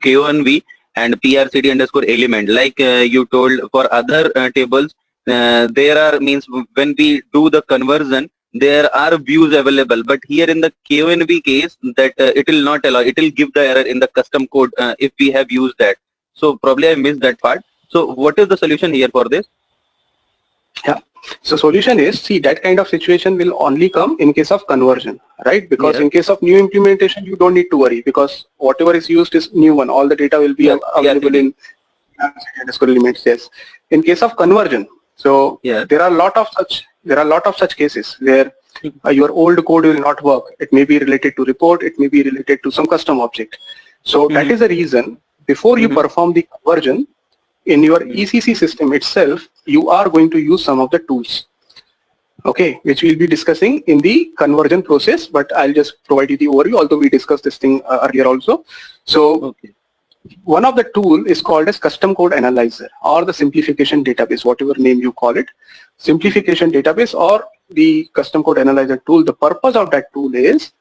KONV and PRCD underscore element. Like you told, for other tables, there are means when we do the conversion, there are views available, but here in the KONV case, that it will not allow, it will give the error in the custom code if we have used that. So probably I missed that part. So what is the solution here for this? Yeah. So solution is, see, that kind of situation will only come in case of conversion, right? Because in case of new implementation, you don't need to worry, because whatever is used is new one. All the data will be available in underscore elements. Yes. In case of conversion, so there are a lot of such cases where your old code will not work. It may be related to report. It may be related to some custom object. So that is the reason, before you perform the conversion, in your ECC system itself, you are going to use some of the tools, okay, which we'll be discussing in the conversion process, but I'll just provide you the overview, although we discussed this thing earlier also. So one of the tool is called as custom code analyzer, or the simplification database, whatever name you call it, simplification database or the custom code analyzer tool. The purpose of that tool is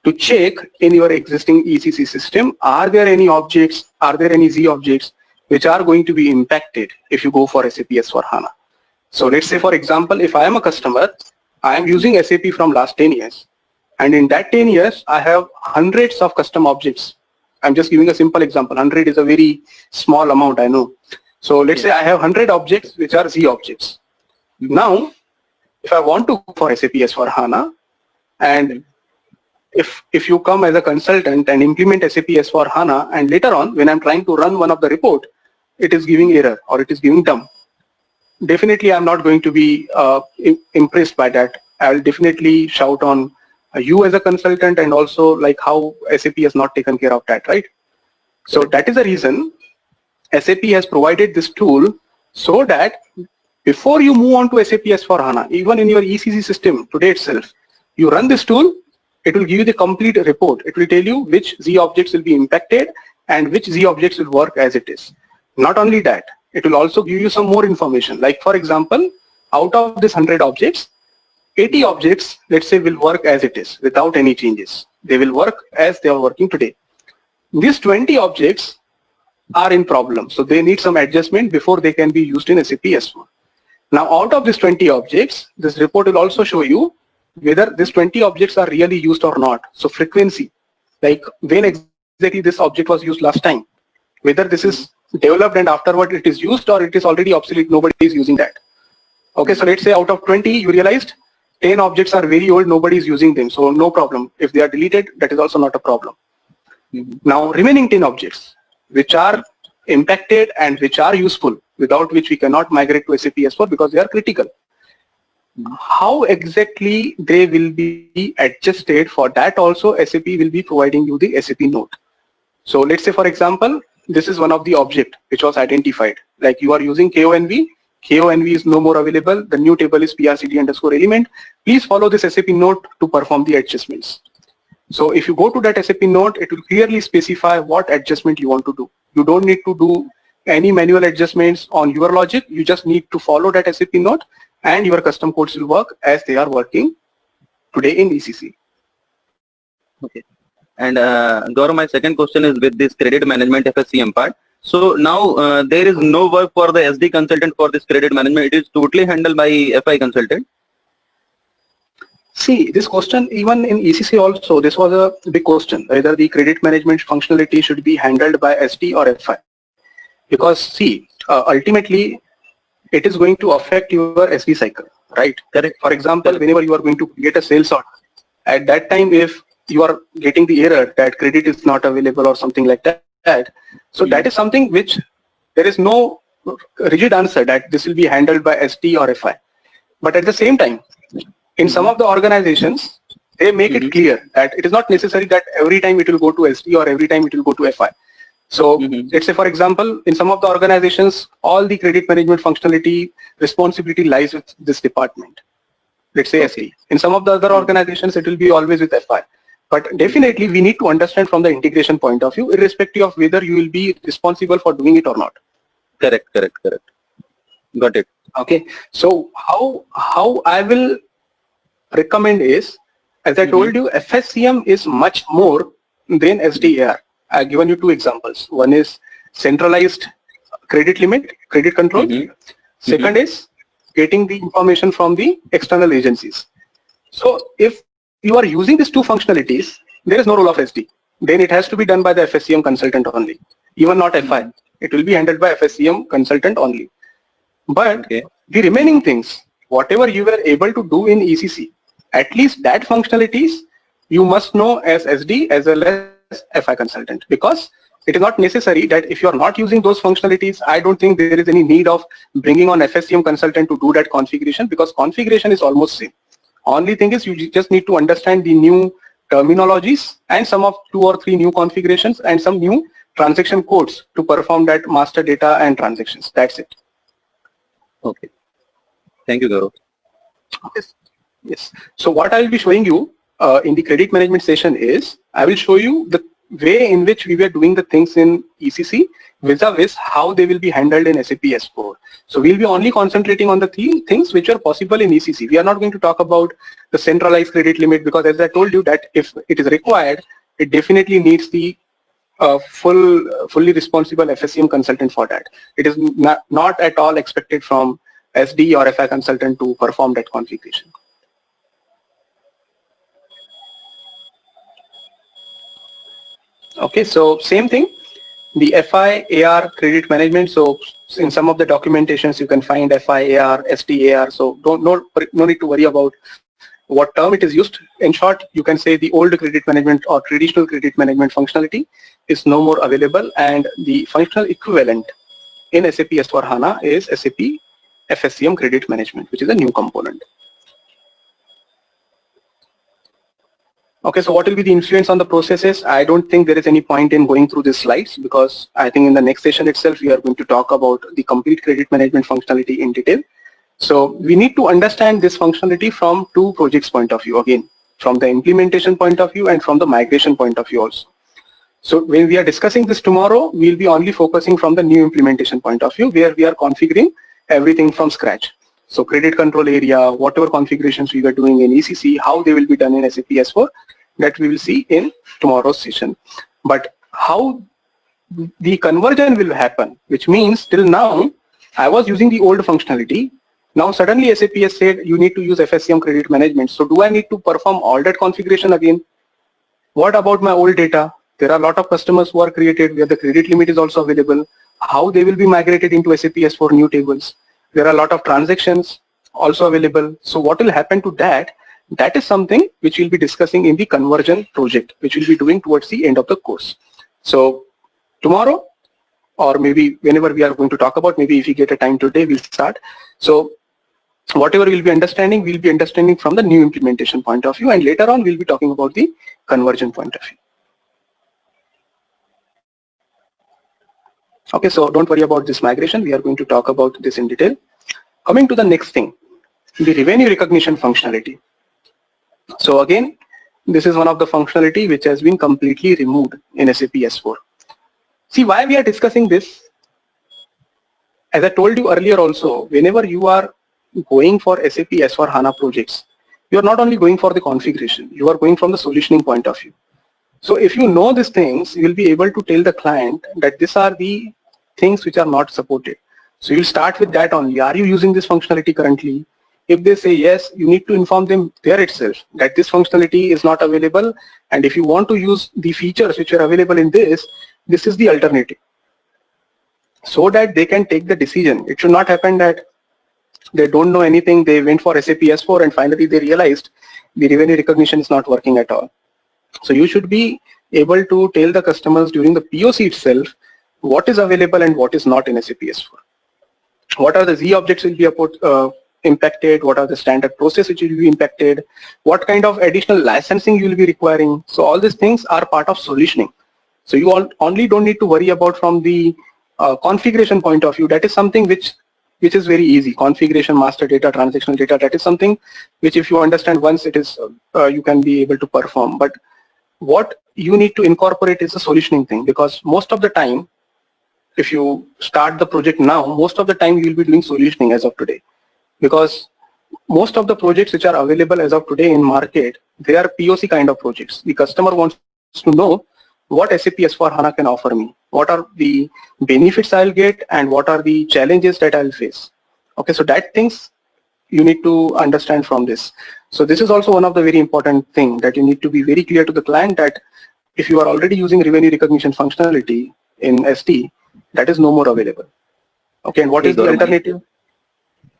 to check in your existing ECC system, are there any objects, are there any Z objects which are going to be impacted if you go for SAP S/4HANA. So let's say, for example, if I am a customer, I am using SAP from last 10 years. And in that 10 years, I have hundreds of custom objects. I'm just giving a simple example. 100 is a very small amount, I know. So let's say I have 100 objects which are Z objects. Now, if I want to go for SAP S/4HANA, and if you come as a consultant and implement SAP S/4HANA, and later on, when I'm trying to run one of the report, it is giving error or it is giving dump, definitely I'm not going to be impressed by that. I'll definitely shout on you as a consultant, and also like how SAP has not taken care of that, right? So that is the reason SAP has provided this tool, so that before you move on to SAP S/4HANA, even in your ECC system today itself, you run this tool, it will give you the complete report. It will tell you which Z objects will be impacted and which Z objects will work as it is. Not only that, it will also give you some more information. Like, for example, out of this 100 objects, 80 objects, let's say, will work as it is without any changes. They will work as they are working today. These 20 objects are in problem, so they need some adjustment before they can be used in SAP S/4. Now, out of these 20 objects, this report will also show you whether these 20 objects are really used or not. So frequency, like when exactly this object was used last time, whether this is developed and afterward it is used, or it is already obsolete, nobody is using that. Okay, so let's say out of 20, you realized 10 objects are very old, nobody is using them, so no problem. If they are deleted, that is also not a problem. Now, remaining 10 objects, which are impacted and which are useful, without which we cannot migrate to SAP S/4 because they are critical. How exactly they will be adjusted, for that also SAP will be providing you the SAP note. So let's say, for example, this is one of the object which was identified, like you are using KONV. KONV is no more available. The new table is PRCD underscore element. Please follow this SAP note to perform the adjustments. So if you go to that SAP note, it will clearly specify what adjustment you want to do. You don't need to do any manual adjustments on your logic. You just need to follow that SAP note, and your custom codes will work as they are working today in ECC. Okay. And Gaurav, my second question is with this credit management FSCM part. So now there is no work for the SD consultant for this credit management. It is totally handled by FI consultant. See, this question, even in ECC also, this was a big question, whether the credit management functionality should be handled by SD or FI. Because see, ultimately, it is going to affect your SD cycle, right? Correct. For example, whenever you are going to create a sales order, at that time, if you are getting the error that credit is not available or something like that, so that is something which there is no rigid answer that this will be handled by SD or FI. But at the same time, in some of the organizations, they make it clear that it is not necessary that every time it will go to SD or every time it will go to FI. So let's say, for example, in some of the organizations, all the credit management functionality responsibility lies with this department. Let's say SD. In some of the other organizations, it will be always with FI. But definitely, we need to understand from the integration point of view, irrespective of whether you will be responsible for doing it or not. Correct. Got it. Okay. So how I will recommend is, as I told you, FSCM is much more than SDAR. I've given you two examples. One is centralized credit limit, credit control. Second is getting the information from the external agencies. So if you are using these two functionalities, there is no role of SD. Then it has to be done by the FSCM consultant only, even not FI. It will be handled by FSCM consultant only. But the remaining things, whatever you were able to do in ECC, at least that functionalities you must know as SD as well as FI consultant, because it is not necessary that if you are not using those functionalities, I don't think there is any need of bringing on FSCM consultant to do that configuration, because configuration is almost same. Only thing is you just need to understand the new terminologies and some of 2 or 3 new configurations and some new transaction codes to perform that master data and transactions. That's it. Okay. Thank you, Gaurav. Yes. Yes. So what I will be showing you in the credit management session is, I will show you the way in which we were doing the things in ECC vis-a-vis how they will be handled in SAP S4. So we'll be only concentrating on the things which are possible in ECC. We are not going to talk about the centralized credit limit, because as I told you that if it is required, it definitely needs the fully responsible FSCM consultant for that. It is not at all expected from SD or FI consultant to perform that configuration. Okay, so same thing, the FI AR credit management. So in some of the documentations you can find FI AR, SD AR. So no need to worry about what term it is used. In short, you can say the old credit management or traditional credit management functionality is no more available, and the functional equivalent in SAP S/4HANA is SAP FSCM credit management, which is a new component. Okay, so what will be the influence on the processes? I don't think there is any point in going through these slides, because I think in the next session itself we are going to talk about the complete credit management functionality in detail. So we need to understand this functionality from 2 projects point of view, again, from the implementation point of view and from the migration point of view also. So when we are discussing this tomorrow, we'll be only focusing from the new implementation point of view, where we are configuring everything from scratch. So credit control area, whatever configurations we were doing in ECC, how they will be done in SAP S4, that we will see in tomorrow's session. But how the conversion will happen, which means till now I was using the old functionality. Now suddenly SAP has said you need to use FSCM credit management. So do I need to perform all that configuration again? What about my old data? There are a lot of customers who are created where the credit limit is also available. How they will be migrated into SAP S4 new tables? There are a lot of transactions also available. So what will happen to that? That is something which we'll be discussing in the conversion project, which we'll be doing towards the end of the course. So tomorrow, or maybe whenever we are going to talk about, maybe if we get a time today, we'll start. So whatever we'll be understanding from the new implementation point of view, and later on we'll be talking about the conversion point of view. Okay, so don't worry about this migration. We are going to talk about this in detail. Coming to the next thing, the revenue recognition functionality. So again, this is one of the functionality which has been completely removed in SAP S4. See why we are discussing this. As I told you earlier also, whenever you are going for SAP S/4HANA projects, you are not only going for the configuration, you are going from the solutioning point of view. So if you know these things, you will be able to tell the client that these are the things which are not supported. So you'll start with that only. Are you using this functionality currently? If they say yes, you need to inform them there itself that this functionality is not available, and if you want to use the features which are available in this is the alternative, so that they can take the decision. It should not happen that they don't know anything, they went for SAP S4 and finally they realized the revenue recognition is not working at all. So you should be able to tell the customers during the POC itself what is available and what is not in SAP S4. What are the Z objects will be impacted, what are the standard process which will be impacted, what kind of additional licensing you will be requiring. So all these things are part of solutioning. So you only don't need to worry about from the configuration point of view. That is something which is very easy. Configuration, master data, transactional data, that is something which if you understand once, it is you can be able to perform. But what you need to incorporate is the solutioning thing, because most of the time, if you start the project now, most of the time you will be doing solutioning as of today. Because most of the projects which are available as of today in market, they are POC kind of projects. The customer wants to know what SAP S/4HANA can offer me, what are the benefits I'll get, and what are the challenges that I'll face. Okay, so that things you need to understand from this. So this is also one of the very important thing that you need to be very clear to the client that if you are already using revenue recognition functionality in SD, that is no more available. Okay, and what is the alternative?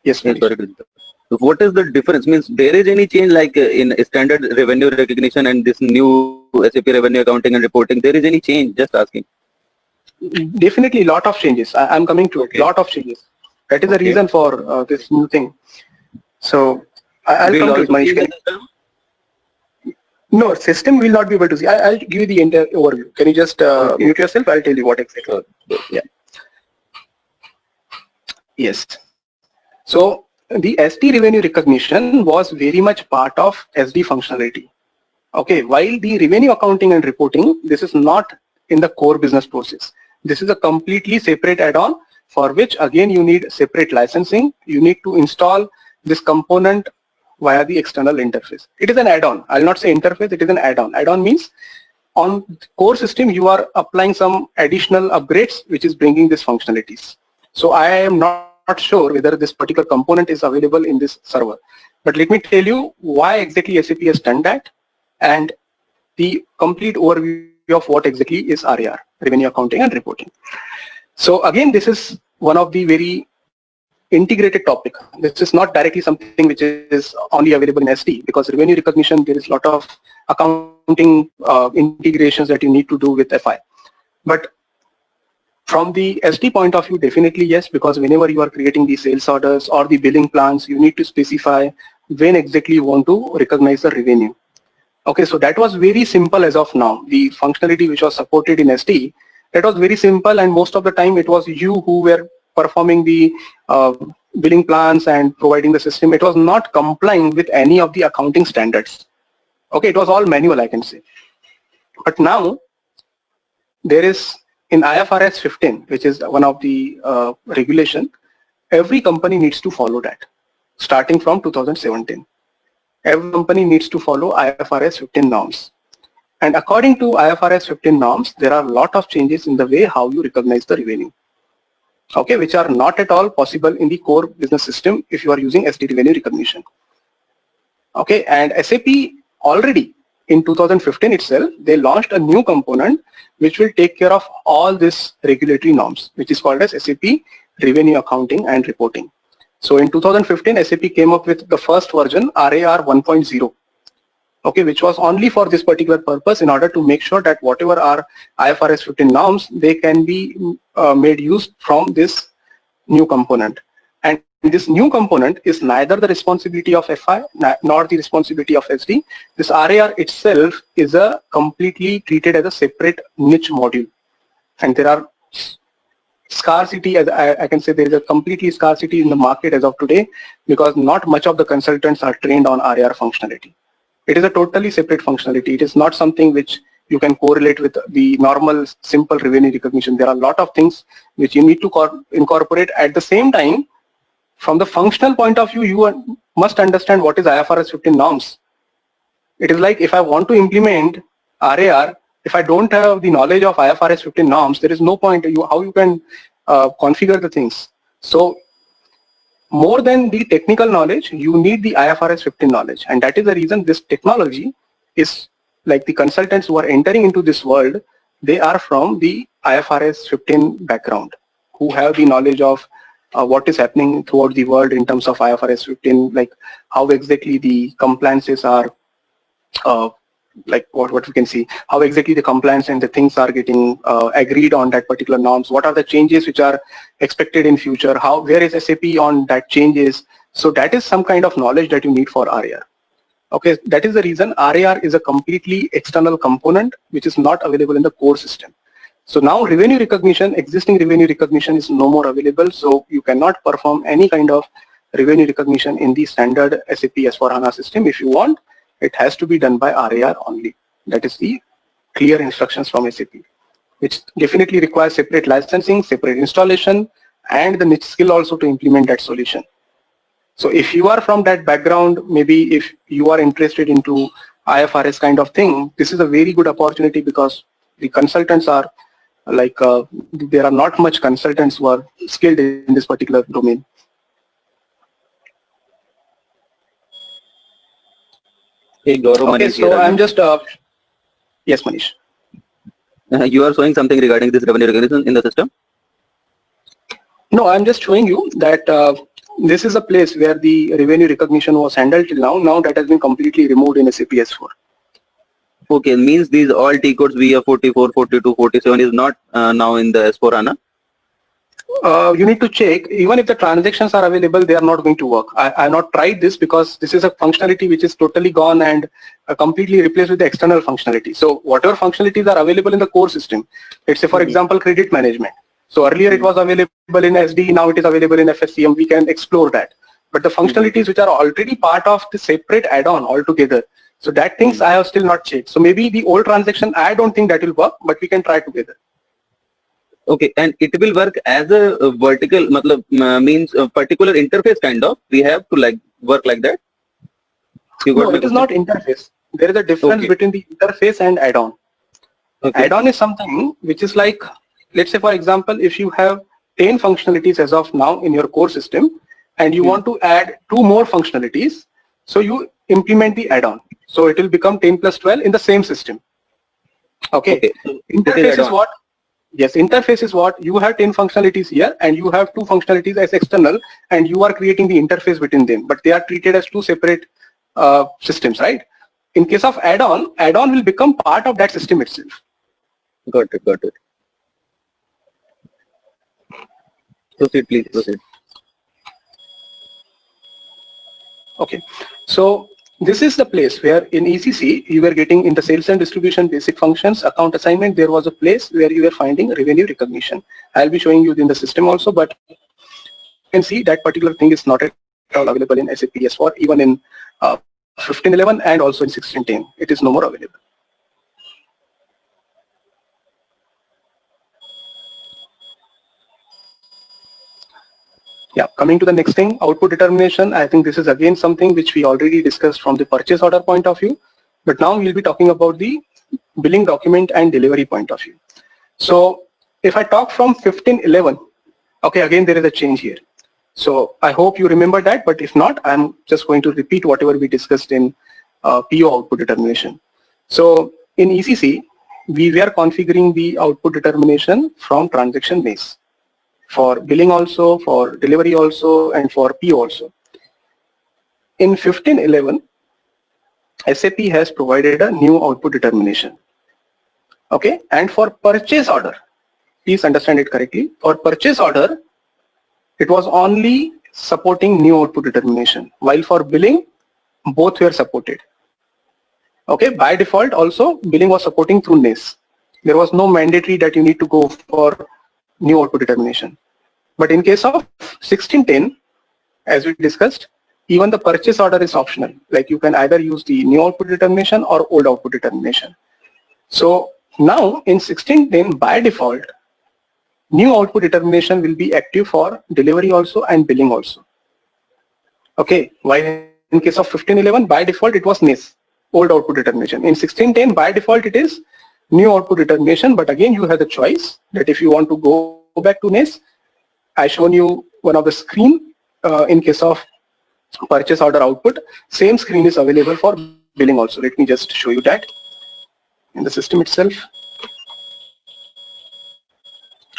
Yes, Yeah, please. sorry to interrupt. So what is the difference? Means there is any change like in standard revenue recognition and this new SAP revenue accounting and reporting? There is any change? Just asking. Definitely, lot of changes. I'm coming to it. Okay. Lot of changes. That is the Okay. reason for this new thing. So I'll come to it, Manish. No, system will not be able to see. I'll give you the entire overview. Can you just mute yourself? I'll tell you what exactly. Yeah. Yes. So the SD revenue recognition was very much part of SD functionality. Okay, while the revenue accounting and reporting, this is not in the core business process. This is a completely separate add-on for which again you need separate licensing. You need to install this component via the external interface. It is an add-on. I'll not say interface, it is an add-on. Add-on means on core system you are applying some additional upgrades which is bringing these functionalities. So I am not sure whether this particular component is available in this server. But let me tell you why exactly SAP has done that and the complete overview of what exactly is RAR, revenue accounting and reporting. So again, this is one of the very integrated topic. This is not directly something which is only available in SD because revenue recognition, there is a lot of accounting integrations that you need to do with FI. But from the SD point of view, definitely yes, because whenever you are creating the sales orders or the billing plans, you need to specify when exactly you want to recognize the revenue. Okay, so that was very simple as of now. The functionality which was supported in SD, that was very simple, and most of the time it was you who were performing the billing plans and providing the system. It was not complying with any of the accounting standards. Okay, it was all manual, I can say. But now there is in IFRS 15, which is one of the regulation, every company needs to follow that starting from 2017. Every company needs to follow IFRS 15 norms. And according to IFRS 15 norms, there are a lot of changes in the way how you recognize the revenue. Okay, which are not at all possible in the core business system if you are using SD revenue recognition. Okay, and SAP already in 2015 itself, they launched a new component which will take care of all these regulatory norms, which is called as SAP Revenue Accounting and Reporting. So in 2015, SAP came up with the first version, RAR 1.0, okay, which was only for this particular purpose in order to make sure that whatever are IFRS 15 norms, they can be made use from this new component. And this new component is neither the responsibility of FI nor the responsibility of SD. This RAR itself is a completely treated as a separate niche module. And there are scarcity, as I can say, there is a completely scarcity in the market as of today because not much of the consultants are trained on RAR functionality. It is a totally separate functionality. It is not something which you can correlate with the normal simple revenue recognition. There are a lot of things which you need to incorporate. At the same time, from the functional point of view, you must understand what is IFRS 15 norms. It is like if I want to implement RAR, if I don't have the knowledge of IFRS 15 norms, there is no point how you can configure the things. So more than the technical knowledge, you need the IFRS 15 knowledge. And that is the reason this technology is like the consultants who are entering into this world, they are from the IFRS 15 background, who have the knowledge of what is happening throughout the world in terms of IFRS 15, like how exactly the compliances are like what we can see, how exactly the compliance and the things are getting agreed on that particular norms, what are the changes which are expected in future, where is SAP on that changes. So that is some kind of knowledge that you need for RAR. Okay, that is the reason RAR is a completely external component which is not available in the core system. So now revenue recognition, existing revenue recognition is no more available, so you cannot perform any kind of revenue recognition in the standard SAP S/4HANA system. If you want, it has to be done by RAR only. That is the clear instructions from SAP, which definitely requires separate licensing, separate installation, and the niche skill also to implement that solution. So if you are from that background, maybe if you are interested into IFRS kind of thing, this is a very good opportunity because The consultants are like, there are not much consultants who are skilled in this particular domain. Hey, Gaurav, Okay, Manish so here I'm again. just, yes, Manish. You are showing something regarding this revenue recognition in the system? No, I'm just showing you that this is a place where the revenue recognition was handled till now. Now that has been completely removed in SAP S4. Okay, means these all T codes via 44, 42, 47 is not now in the S4HANA. You need to check, even if the transactions are available, they are not going to work. I have not tried this because this is a functionality which is totally gone and completely replaced with the external functionality. So whatever functionalities are available in the core system, let's say for example, credit management. So earlier it was available in SD, now it is available in FSCM, we can explore that. But the functionalities which are already part of the separate add-on altogether, so that things I have still not checked. So maybe the old transaction, I don't think that will work, but we can try together. Okay, and it will work as a vertical, matlab, means a particular interface kind of. We have to like work like that. You got No, my it is question? not interface. There is a difference Okay. between the interface and add-on. Okay. Add-on is something which is like, let's say for example, if you have 10 functionalities as of now in your core system and you want to add 2 more functionalities, so you implement the add-on. So it will become 10 plus 12 in the same system. Okay. Okay. So it is Interface is add-on. what? Yes, interface is what? You have 10 functionalities here and you have 2 functionalities as external and you are creating the interface between them, but they are treated as 2 separate systems, right? In case of add-on, add-on will become part of that system itself. Got it. Got it. Proceed, please proceed. Okay, so this is the place where in ECC you were getting in the sales and distribution basic functions account assignment, there was a place where you were finding revenue recognition. I'll be showing you in the system also, but you can see that particular thing is not at all available in SAP S4, even in 1511 and also in 1610. It is no more available. Yeah, coming to the next thing, output determination. I think this is again something which we already discussed from the purchase order point of view, but now we'll be talking about the billing document and delivery point of view. So if I talk from 1511, okay, again there is a change here. So I hope you remember that, but if not, I'm just going to repeat whatever we discussed in PO output determination. So in ECC, we were configuring the output determination from transaction base, for billing also, for delivery also, and for PO also. In 1511, SAP has provided a new output determination. Okay, and for purchase order, please understand it correctly, for purchase order, it was only supporting new output determination, while for billing, both were supported. Okay, by default also, billing was supporting through NIS. There was no mandatory that you need to go for new output determination. But in case of 1610, as we discussed, even the purchase order is optional. Like you can either use the new output determination or old output determination. So now in 1610, by default, new output determination will be active for delivery also and billing also. Okay, while in case of 1511, by default it was NIS, old output determination. In 1610, by default it is new output determination, but again you have the choice that if you want to go back to NIS, I shown you one of the screen in case of purchase order output. Same screen is available for billing also. Let me just show you that in the system itself.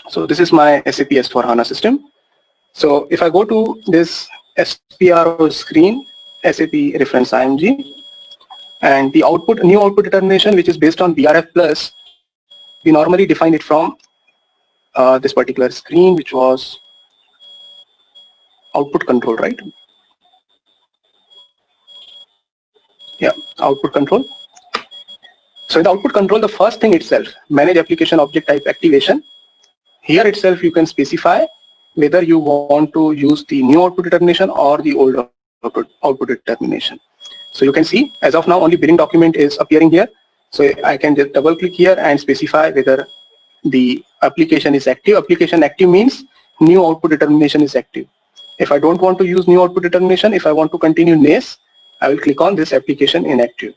So this is my SAP S4HANA system. So if I go to this SPRO screen, SAP reference IMG, and the output, new output determination, which is based on BRF plus, we normally define it from this particular screen, which was output control, right? Yeah, output control. So in the output control, the first thing itself, manage application object type activation. Here itself you can specify whether you want to use the new output determination or the old output determination. So you can see as of now only billing document is appearing here. So I can just double click here and specify whether the application is active. Application active means new output determination is active. If I don't want to use new output determination, if I want to continue NIS, I will click on this application inactive.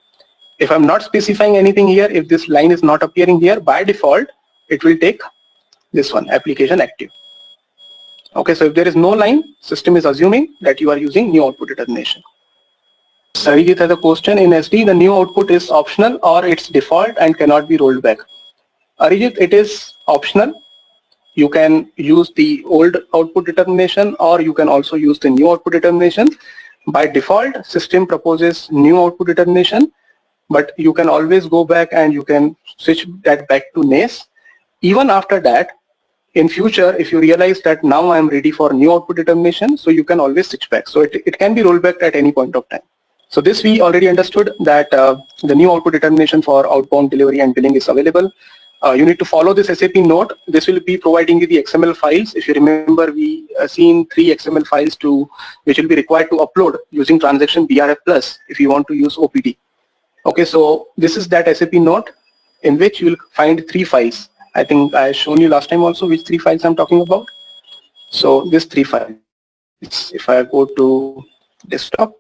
If I'm not specifying anything here, if this line is not appearing here, by default, it will take this one, application active. Okay, so if there is no line, system is assuming that you are using new output determination. Sarijit has a question. In SD, the new output is optional or it's default and cannot be rolled back. Arijit, it is optional. You can use the old output determination or you can also use the new output determination. By default, system proposes new output determination, but you can always go back and you can switch that back to NACE. Even after that, in future, if you realize that now I'm ready for new output determination, so you can always switch back. So it can be rolled back at any point of time. So this we already understood that the new output determination for outbound delivery and billing is available. You need to follow this SAP note. This will be providing you the XML files. If you remember, we seen 3 XML files which will be required to upload using transaction BRF Plus if you want to use OPD. Okay, so this is that SAP note in which you will find 3 files. I think I shown you last time also which 3 files I'm talking about. So this 3 files. If I go to desktop.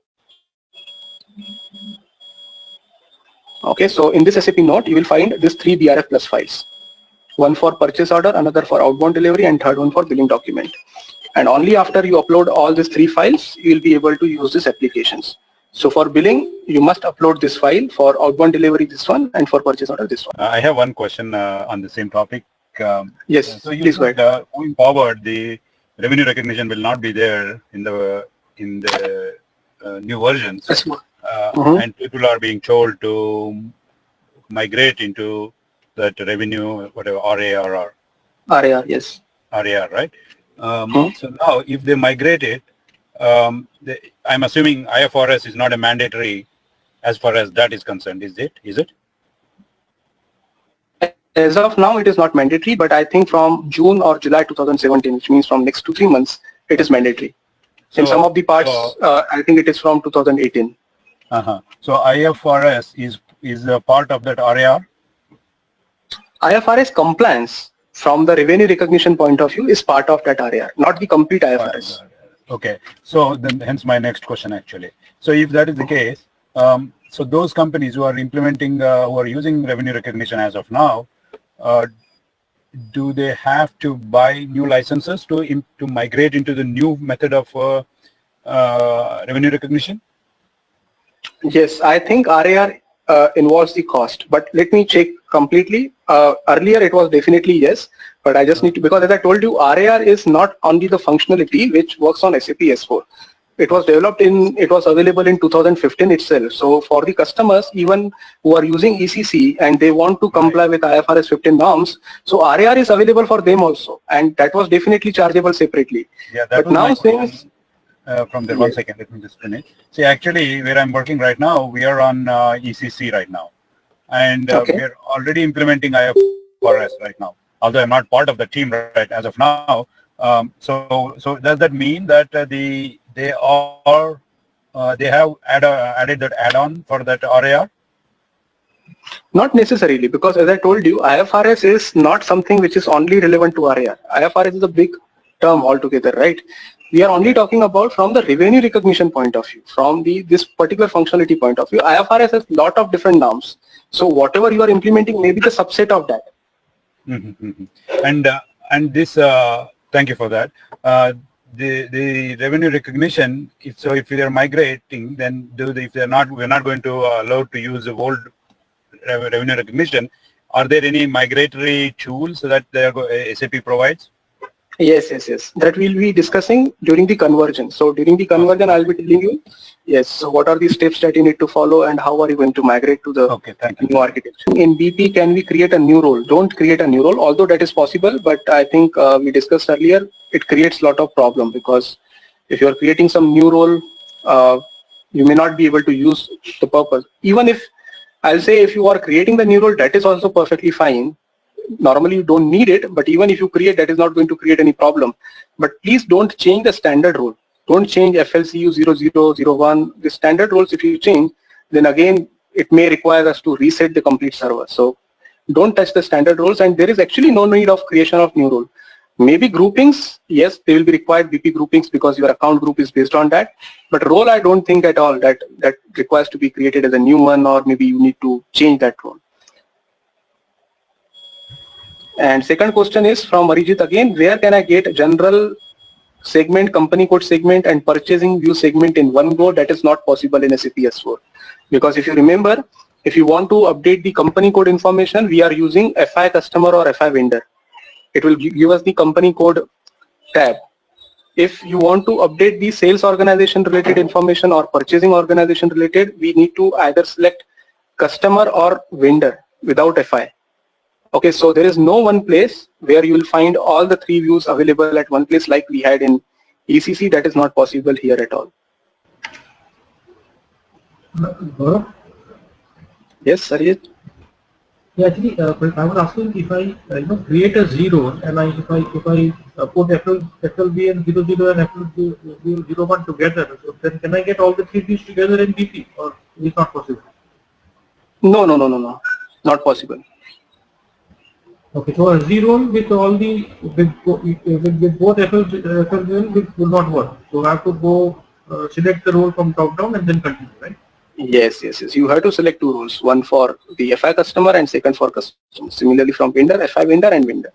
Okay, so in this SAP note, you will find these 3 BRF Plus files. One for purchase order, another for outbound delivery, and third one for billing document. And only after you upload all these 3 files, you will be able to use these applications. So for billing, you must upload this file. For outbound delivery, this one, and for purchase order, this one. I have one question on the same topic. Yes, so you please go said, ahead. Going forward, the revenue recognition will not be there in the new versions. Yes, And people are being told to migrate into that revenue, whatever, RAR, RAR, yes. RAR, right? So now, if they migrate it, I'm assuming IFRS is not a mandatory as far as that is concerned, is it? As of now, it is not mandatory, but I think from June or July 2017, which means from next 2-3 months, it is mandatory. In some of the parts, I think it is from 2018. So IFRS is a part of that RAR? IFRS compliance from the revenue recognition point of view is part of that RAR, not the complete IFRS. Okay, so then hence my next question actually. So if that is the case, so those companies who are implementing, who are using revenue recognition as of now, do they have to buy new licenses to migrate into the new method of revenue recognition? Yes, I think RAR involves the cost, but let me check completely. Earlier it was definitely yes, but I just need to, because as I told you, RAR is not only the functionality which works on SAP S4. It was developed it was available in 2015 itself. So for the customers, even who are using ECC and they want to comply with IFRS 15 norms, so RAR is available for them also, and that was definitely chargeable separately. Yeah, that but now since from there, 1 second, let me just finish. See, actually, where I'm working right now, we are on ECC right now, and we are already implementing IFRS right now. Although I'm not part of the team right as of now, so does that mean that they have added that add-on for that RAR? Not necessarily, because as I told you, IFRS is not something which is only relevant to RAR. IFRS is a big term altogether, right? We are only talking about from the revenue recognition point of view, from this particular functionality point of view. IFRS has a lot of different norms. So whatever you are implementing may be the subset of that. And this, thank you for that. The revenue recognition, if they are migrating, then we're not going to allow to use the old revenue recognition. Are there any migratory tools that SAP provides? Yes. That we'll be discussing during the conversion. So during the conversion, I'll be telling you, yes, so what are the steps that you need to follow and how are you going to migrate to the new architecture. In BP, can we create a new role? Don't create a new role, although that is possible, but I think we discussed earlier, it creates a lot of problem, because if you're creating some new role, you may not be able to use the purpose. Even if, I'll say if you are creating the new role, that is also perfectly fine. Normally you don't need it, but even if you create, that is not going to create any problem. But please don't change the standard role. Don't change FLCU 0001. The standard roles, if you change, then again, it may require us to reset the complete server. So don't touch the standard roles, and there is actually no need of creation of new role. Maybe groupings, yes, they will be required BP groupings because your account group is based on that. But role, I don't think at all that requires to be created as a new one, or maybe you need to change that role. And second question is from Arijit again, where can I get general segment, company code segment and purchasing view segment in one go? That is not possible in SAP S4. Because if you remember, if you want to update the company code information, we are using FI customer or FI vendor. It will give us the company code tab. If you want to update the sales organization related information or purchasing organization related, we need to either select customer or vendor without FI. Okay, so there is no one place where you will find all the three views available at one place like we had in ECC. That is not possible here at all. Gaurav? Yes, Arijit? Yeah, actually, I was asking if I create a zero and if I put FLB and 00 and FLB 01 together, so then can I get all the three views together in BP, or is it not possible? No, not possible. Okay, so a zero with all the with both FLB will not work. So I have to go select the role from top down and then continue, right? Yes. You have to select two roles, one for the FI customer and second for customer. Similarly from vendor, FI vendor and vendor.